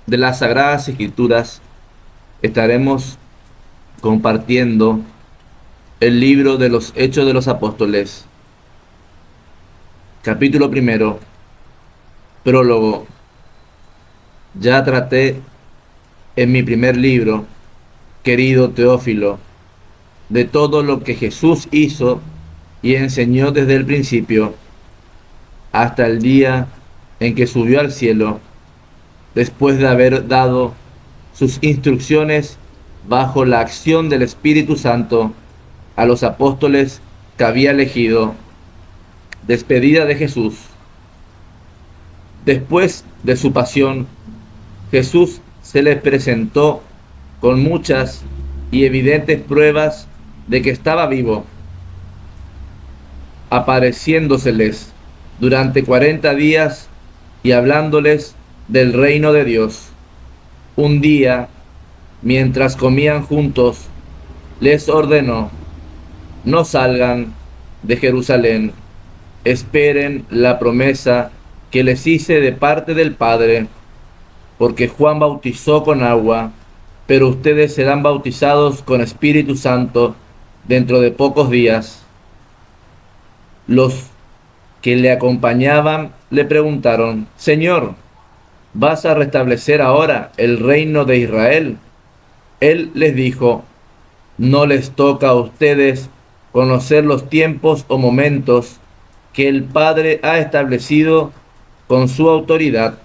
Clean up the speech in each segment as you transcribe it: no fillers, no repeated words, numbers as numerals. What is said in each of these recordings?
de las Sagradas Escrituras estaremos compartiendo el libro de los Hechos de los Apóstoles, capítulo primero, prólogo. Ya traté en mi primer libro, querido Teófilo, de todo lo que Jesús hizo y enseñó desde el principio hasta el día en que subió al cielo, después de haber dado sus instrucciones bajo la acción del Espíritu Santo a los apóstoles que había elegido. Despedida de Jesús. Después de su pasión, Jesús se les presentó con muchas y evidentes pruebas de que estaba vivo, apareciéndoseles durante 40 días y hablándoles del reino de Dios. Un día, mientras comían juntos, les ordenó: no salgan de Jerusalén, esperen la promesa que les hice de parte del Padre, porque Juan bautizó con agua, pero ustedes serán bautizados con Espíritu Santo dentro de pocos días. Los que le acompañaban le preguntaron: Señor, ¿vas a restablecer ahora el reino de Israel? Él les dijo: no les toca a ustedes conocer los tiempos o momentos que el Padre ha establecido con su autoridad.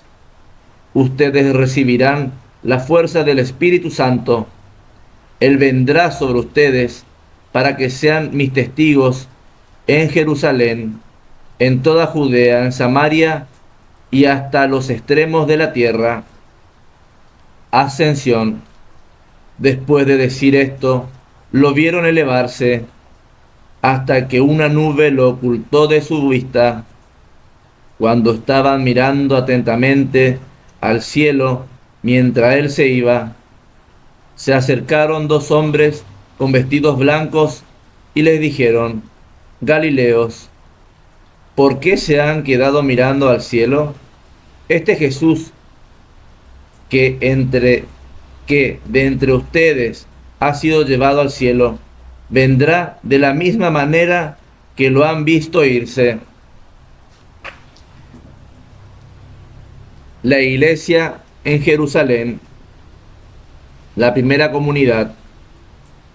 Ustedes recibirán la fuerza del Espíritu Santo. Él vendrá sobre ustedes para que sean mis testigos en Jerusalén, en toda Judea, en Samaria y hasta los extremos de la tierra. Ascensión. Después de decir esto, lo vieron elevarse hasta que una nube lo ocultó de su vista. Cuando estaban mirando atentamente al cielo mientras él se iba, se acercaron dos hombres con vestidos blancos y les dijeron: Galileos, ¿por qué se han quedado mirando al cielo? Este Jesús que de entre ustedes ha sido llevado al cielo, vendrá de la misma manera que lo han visto irse. La iglesia en Jerusalén, la primera comunidad,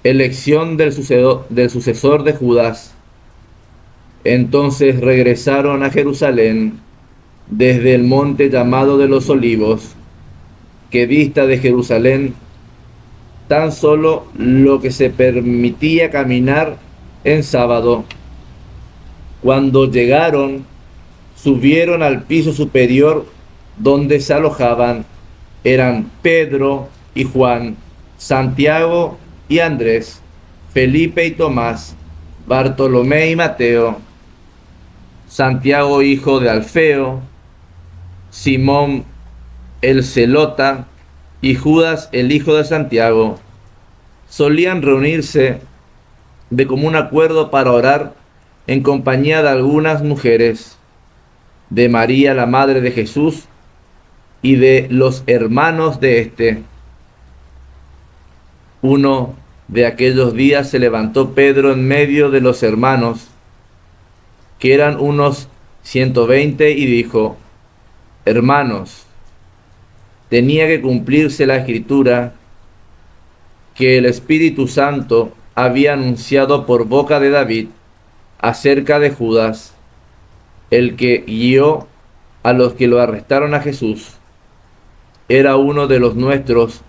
elección del sucesor de Judas. Entonces regresaron a Jerusalén desde el monte llamado de los Olivos, que dista de Jerusalén tan solo lo que se permitía caminar en sábado. Cuando llegaron, subieron al piso superior donde se alojaban. Eran Pedro y Juan, Santiago y Andrés, Felipe y Tomás, Bartolomé y Mateo, Santiago hijo de Alfeo, Simón el Zelota y Judas el hijo de Santiago. Solían reunirse de común acuerdo para orar en compañía de algunas mujeres, de María la madre de Jesús y de los hermanos de éste. Uno de aquellos días se levantó Pedro en medio de los hermanos, que eran unos 120, y dijo: hermanos, tenía que cumplirse la escritura que el Espíritu Santo había anunciado por boca de David acerca de Judas, el que guió a los que lo arrestaron a Jesús. Era uno de los nuestros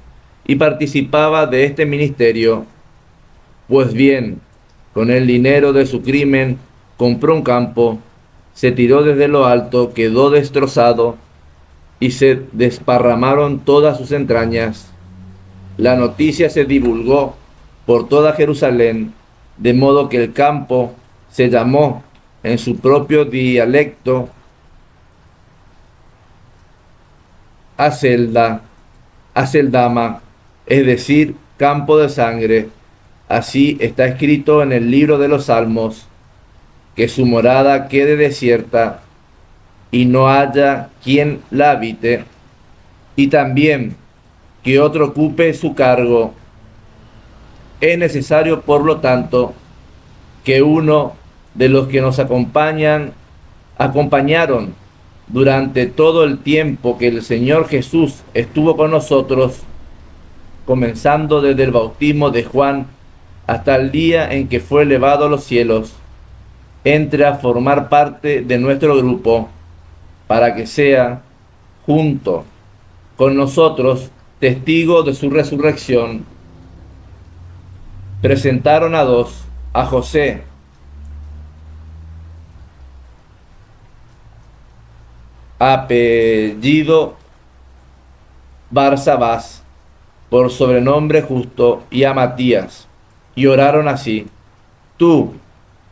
y participaba de este ministerio. Pues bien, con el dinero de su crimen compró un campo, se tiró desde lo alto, quedó destrozado y se desparramaron todas sus entrañas. La noticia se divulgó por toda Jerusalén, de modo que el campo se llamó en su propio dialecto Aceldama, es decir, campo de sangre. Así está escrito en el libro de los Salmos: que su morada quede desierta y no haya quien la habite. y también que otro ocupe su cargo. Es necesario, por lo tanto, que uno de los que nos acompañaron durante todo el tiempo que el Señor Jesús estuvo con nosotros, comenzando desde el bautismo de Juan hasta el día en que fue elevado a los cielos, entre a formar parte de nuestro grupo, para que sea, junto con nosotros, testigo de su resurrección. Presentaron a dos, a José, apellido Barsabás, por sobrenombre Justo, y a Matías, y oraron así: Tú,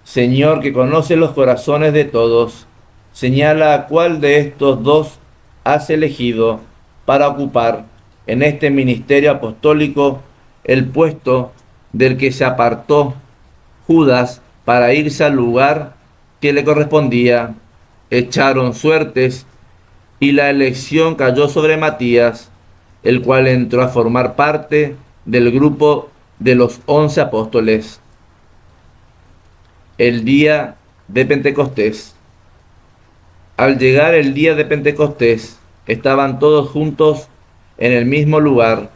Señor, que conoces los corazones de todos, señala a cuál de estos dos has elegido para ocupar en este ministerio apostólico el puesto del que se apartó Judas para irse al lugar que le correspondía. Echaron suertes y la elección cayó sobre Matías, el cual entró a formar parte del grupo de los 11 apóstoles. El día de Pentecostés. Al llegar el día de Pentecostés, estaban todos juntos en el mismo lugar.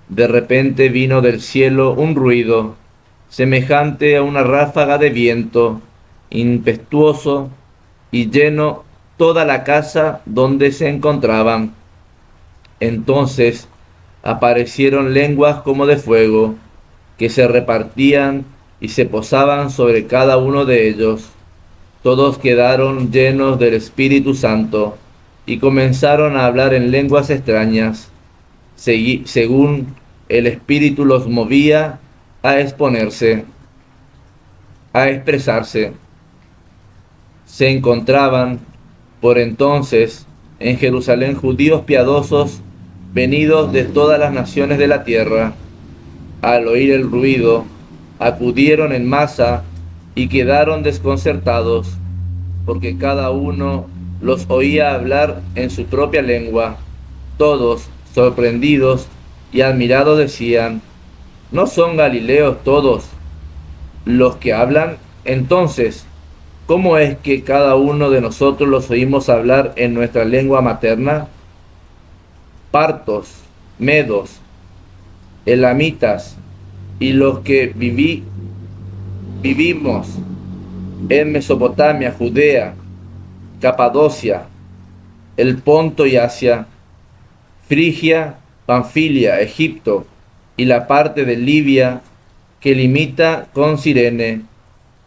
De repente vino del cielo un ruido, semejante a una ráfaga de viento, impetuoso, y llenó toda la casa donde se encontraban. Entonces aparecieron lenguas como de fuego, que se repartían y se posaban sobre cada uno de ellos. Todos quedaron llenos del Espíritu Santo y comenzaron a hablar en lenguas extrañas, según el Espíritu los movía a expresarse. Se encontraban por entonces en Jerusalén judíos piadosos venidos de todas las naciones de la tierra. Al oír el ruido, acudieron en masa y quedaron desconcertados, porque cada uno los oía hablar en su propia lengua. Todos, sorprendidos y admirados, decían: ¿no son galileos todos los que hablan? Entonces, ¿cómo es que cada uno de nosotros los oímos hablar en nuestra lengua materna? Partos, medos, elamitas y los que vivimos en Mesopotamia, Judea, Capadocia, el Ponto y Asia, Frigia, Panfilia, Egipto y la parte de Libia que limita con Cirene,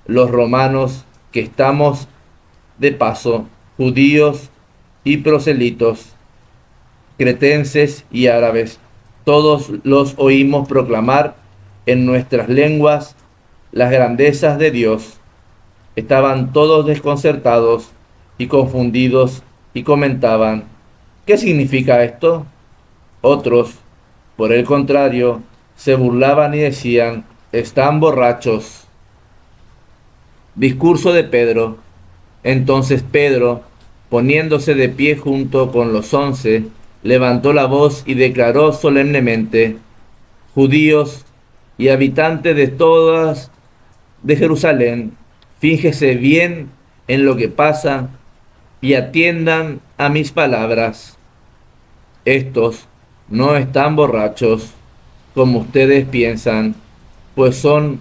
los romanos que estamos de paso, judíos y proselitos, cretenses y árabes, todos los oímos proclamar en nuestras lenguas las grandezas de Dios. Estaban todos desconcertados y confundidos y comentaban: ¿qué significa esto? Otros, por el contrario, se burlaban y decían: están borrachos. Discurso de Pedro. Entonces Pedro, poniéndose de pie junto con los 11, levantó la voz y declaró solemnemente: Judíos y habitantes de todas de Jerusalén, fíjese bien en lo que pasa y atiendan a mis palabras. Estos no están borrachos, como ustedes piensan, pues son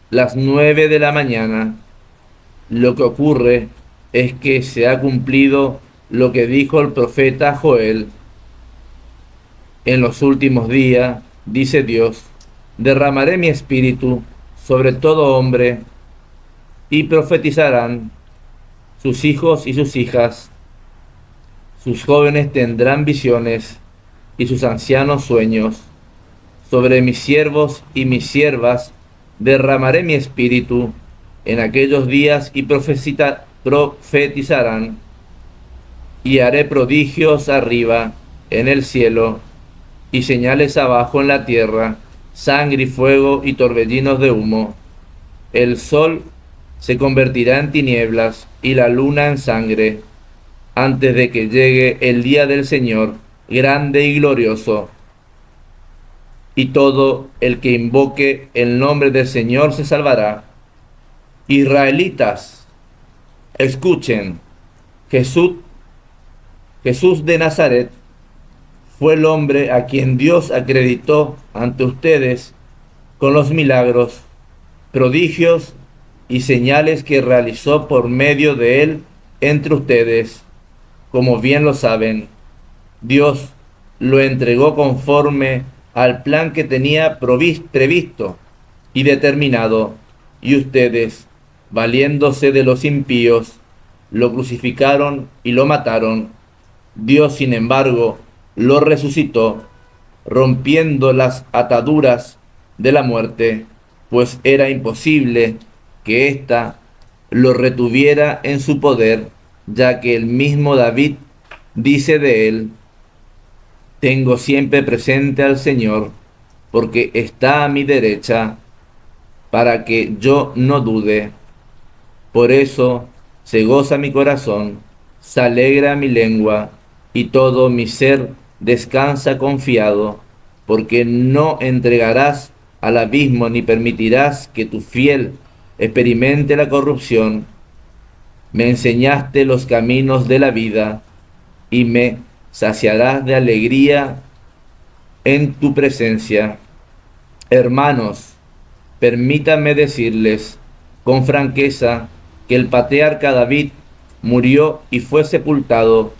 las 9 de la mañana. Lo que ocurre es que se ha cumplido lo que dijo el profeta Joel. En los últimos días, dice Dios, derramaré mi espíritu sobre todo hombre, y profetizarán sus hijos y sus hijas, sus jóvenes tendrán visiones, y sus ancianos sueños. Sobre mis siervos y mis siervas derramaré mi espíritu en aquellos días, y profetizarán, y haré prodigios arriba en el cielo, y señales abajo en la tierra, sangre y fuego y torbellinos de humo. El sol se convertirá en tinieblas y la luna en sangre, antes de que llegue el día del Señor, grande y glorioso, y todo el que invoque el nombre del Señor se salvará. Israelitas, escuchen, Jesús, Jesús de Nazaret fue el hombre a quien Dios acreditó ante ustedes con los milagros, prodigios y señales que realizó por medio de él entre ustedes. Como bien lo saben, Dios lo entregó conforme al plan que tenía previsto y determinado, y ustedes, valiéndose de los impíos, lo crucificaron y lo mataron. Dios, sin embargo, lo resucitó, rompiendo las ataduras de la muerte, pues era imposible que ésta lo retuviera en su poder, ya que el mismo David dice de él: tengo siempre presente al Señor, porque está a mi derecha, para que yo no dude. Por eso se goza mi corazón, se alegra mi lengua, y todo mi ser descansa confiado, porque no entregarás al abismo ni permitirás que tu fiel experimente la corrupción. Me enseñaste los caminos de la vida, y me saciarás de alegría en tu presencia. Hermanos, permítanme decirles con franqueza que el patriarca David murió y fue sepultado,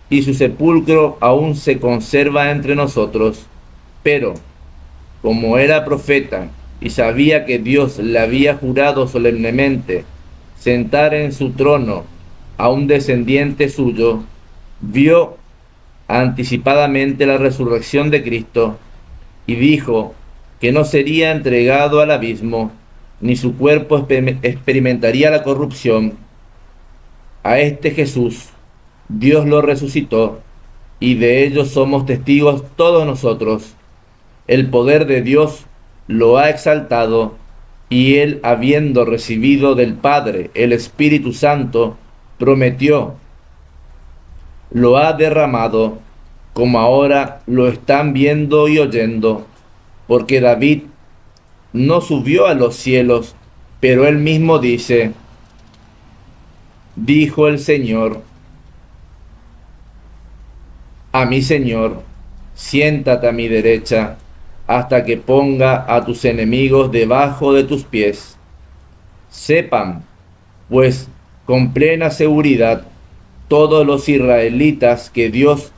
y su sepulcro aún se conserva entre nosotros. Pero, como era profeta y sabía que Dios le había jurado solemnemente sentar en su trono a un descendiente suyo, vio anticipadamente la resurrección de Cristo y dijo que no sería entregado al abismo, ni su cuerpo experimentaría la corrupción. A este Jesús Dios lo resucitó, y de ello somos testigos todos nosotros. El poder de Dios lo ha exaltado, y él, habiendo recibido del Padre el Espíritu Santo, prometió, lo ha derramado, como ahora lo están viendo y oyendo, porque David no subió a los cielos, pero él mismo dice: dijo el Señor a mi Señor, siéntate a mi derecha, hasta que ponga a tus enemigos debajo de tus pies. Sepan, pues, con plena seguridad, todos los israelitas, que Dios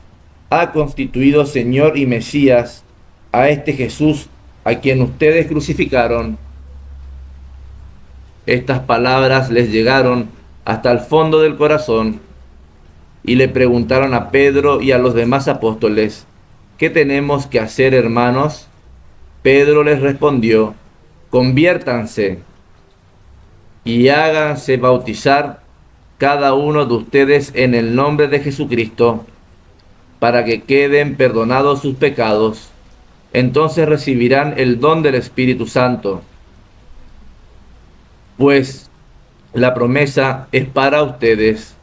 ha constituido Señor y Mesías a este Jesús a quien ustedes crucificaron. Estas palabras les llegaron hasta el fondo del corazón, y le preguntaron a Pedro y a los demás apóstoles: ¿qué tenemos que hacer, hermanos? Pedro les respondió: conviértanse y háganse bautizar cada uno de ustedes en el nombre de Jesucristo, para que queden perdonados sus pecados. Entonces recibirán el don del Espíritu Santo, pues la promesa es para ustedes,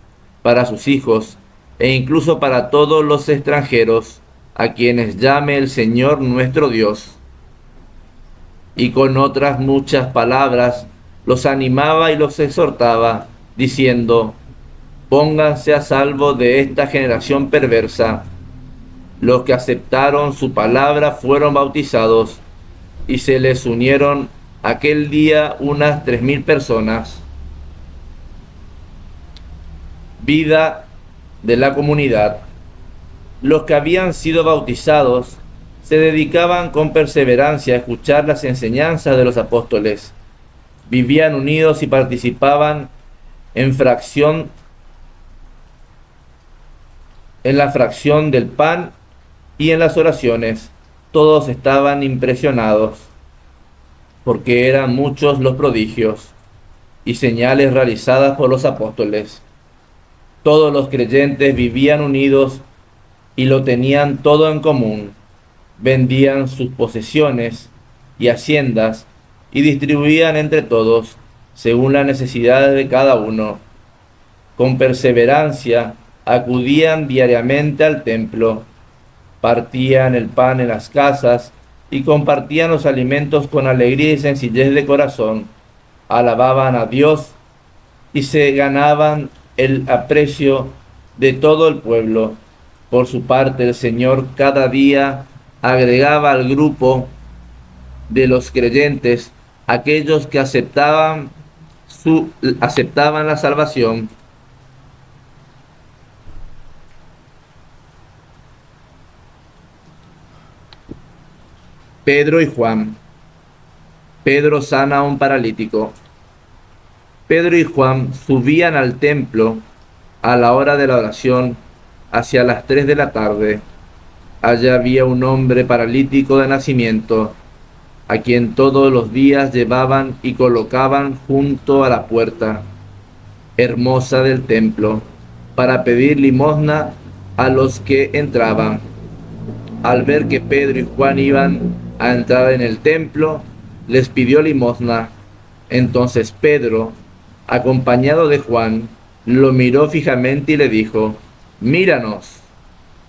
para sus hijos, e incluso para todos los extranjeros a quienes llame el Señor nuestro Dios. Y con otras muchas palabras los animaba y los exhortaba, diciendo: pónganse a salvo de esta generación perversa. Los que aceptaron su palabra fueron bautizados, y se les unieron aquel día unas 3,000 personas. Vida de la comunidad. Los que habían sido bautizados se dedicaban con perseverancia a escuchar las enseñanzas de los apóstoles. Vivían unidos y participaban en la fracción del pan y en las oraciones. Todos estaban impresionados, porque eran muchos los prodigios y señales realizadas por los apóstoles. Todos los creyentes vivían unidos y lo tenían todo en común. Vendían sus posesiones y haciendas y distribuían entre todos según las necesidades de cada uno. Con perseverancia acudían diariamente al templo partían el pan en las casas y compartían los alimentos con alegría y sencillez de corazón. Alababan a Dios y se ganaban el aprecio de todo el pueblo. Por su parte, el Señor cada día agregaba al grupo de los creyentes aquellos que aceptaban la salvación. Pedro y Juan. Pedro sana a un paralítico. Pedro y Juan subían al templo a la hora de la oración, hacia las 3 de la tarde. Allá había un hombre paralítico de nacimiento, a quien todos los días llevaban y colocaban junto a la puerta hermosa del templo, para pedir limosna a los que entraban. Al ver que Pedro y Juan iban a entrar en el templo, les pidió limosna. Entonces Pedro, acompañado de Juan, lo miró fijamente y le dijo: míranos.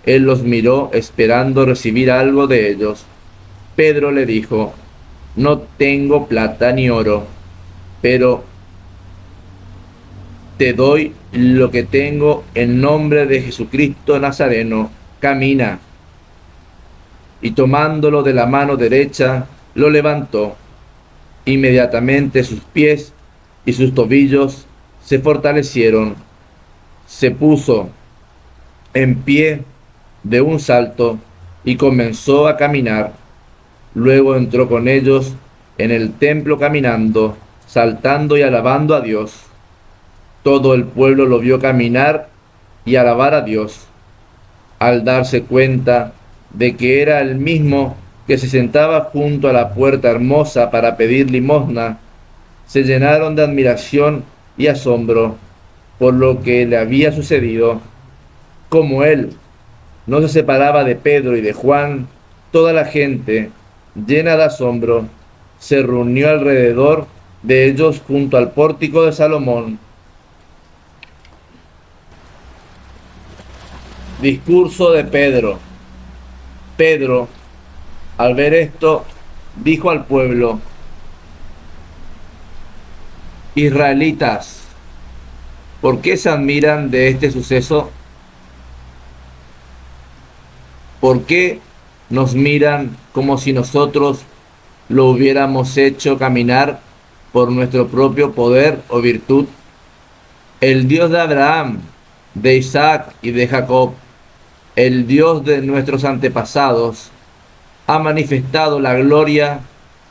Él los miró esperando recibir algo de ellos. Pedro le dijo: no tengo plata ni oro, pero te doy lo que tengo. En nombre de Jesucristo Nazareno, camina. Y tomándolo de la mano derecha, lo levantó. Inmediatamente sus pies y sus tobillos se fortalecieron. Se puso en pie de un salto y comenzó a caminar. Luego entró con ellos en el templo caminando, saltando y alabando a Dios. Todo el pueblo lo vio caminar y alabar a Dios. Al darse cuenta de que era el mismo que se sentaba junto a la puerta hermosa para pedir limosna, se llenaron de admiración y asombro por lo que le había sucedido. Como él no se separaba de Pedro y de Juan, toda la gente, llena de asombro, se reunió alrededor de ellos junto al pórtico de Salomón. Discurso de Pedro. Pedro, al ver esto, dijo al pueblo: Israelitas, ¿por qué se admiran de este suceso? ¿Por qué nos miran como si nosotros lo hubiéramos hecho caminar por nuestro propio poder o virtud? El Dios de Abraham, de Isaac y de Jacob, el Dios de nuestros antepasados, ha manifestado la gloria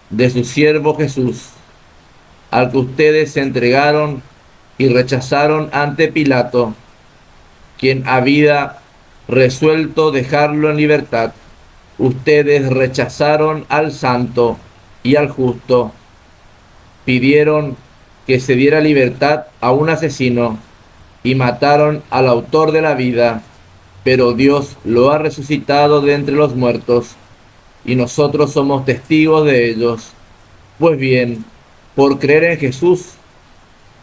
de su siervo Jesús, al que ustedes se entregaron y rechazaron ante Pilato, quien había resuelto dejarlo en libertad. Ustedes rechazaron al santo y al justo, pidieron que se diera libertad a un asesino y mataron al autor de la vida, pero Dios lo ha resucitado de entre los muertos y nosotros somos testigos de ellos. Pues bien, por creer en Jesús,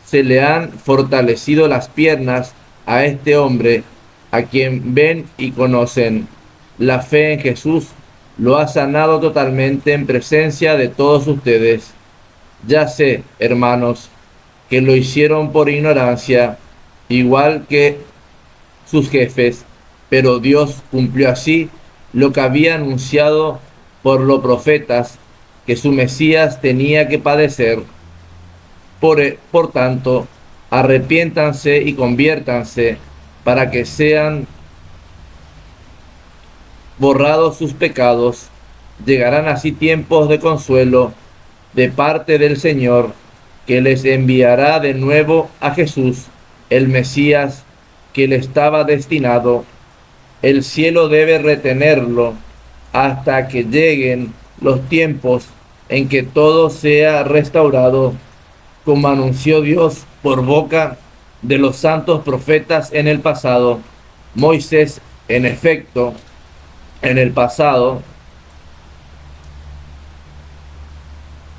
se le han fortalecido las piernas a este hombre, a quien ven y conocen. La fe en Jesús lo ha sanado totalmente en presencia de todos ustedes. Ya sé, hermanos, que lo hicieron por ignorancia, igual que sus jefes, pero Dios cumplió así lo que había anunciado por los profetas, que su Mesías tenía que padecer. Por tanto, arrepiéntanse y conviértanse para que sean borrados sus pecados. Llegarán así tiempos de consuelo de parte del Señor, que les enviará de nuevo a Jesús, el Mesías, que le estaba destinado. El cielo debe retenerlo hasta que lleguen los tiempos en que todo sea restaurado, como anunció Dios por boca de los santos profetas en el pasado. Moisés, en efecto, en el pasado,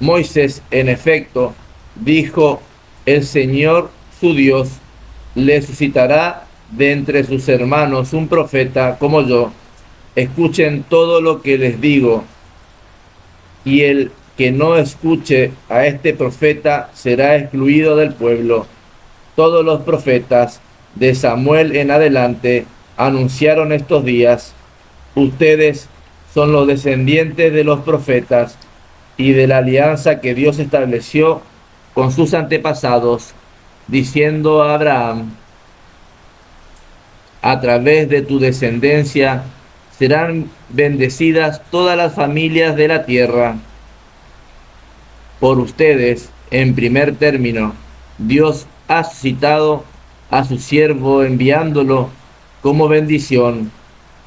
Moisés, en efecto, dijo: el Señor, su Dios, le suscitará de entre sus hermanos un profeta como yo. escuchen todo lo que les digo, y el que no escuche a este profeta será excluido del pueblo. Todos los profetas de Samuel en adelante anunciaron estos días. Ustedes son los descendientes de los profetas y de la alianza que Dios estableció con sus antepasados, diciendo a Abraham: a través de tu descendencia serán bendecidas todas las familias de la tierra. Por ustedes, en primer término, Dios ha suscitado a su siervo enviándolo como bendición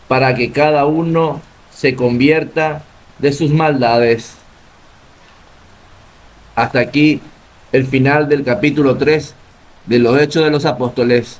para que cada uno se convierta de sus maldades. Hasta aquí el final del capítulo 3 de los Hechos de los Apóstoles.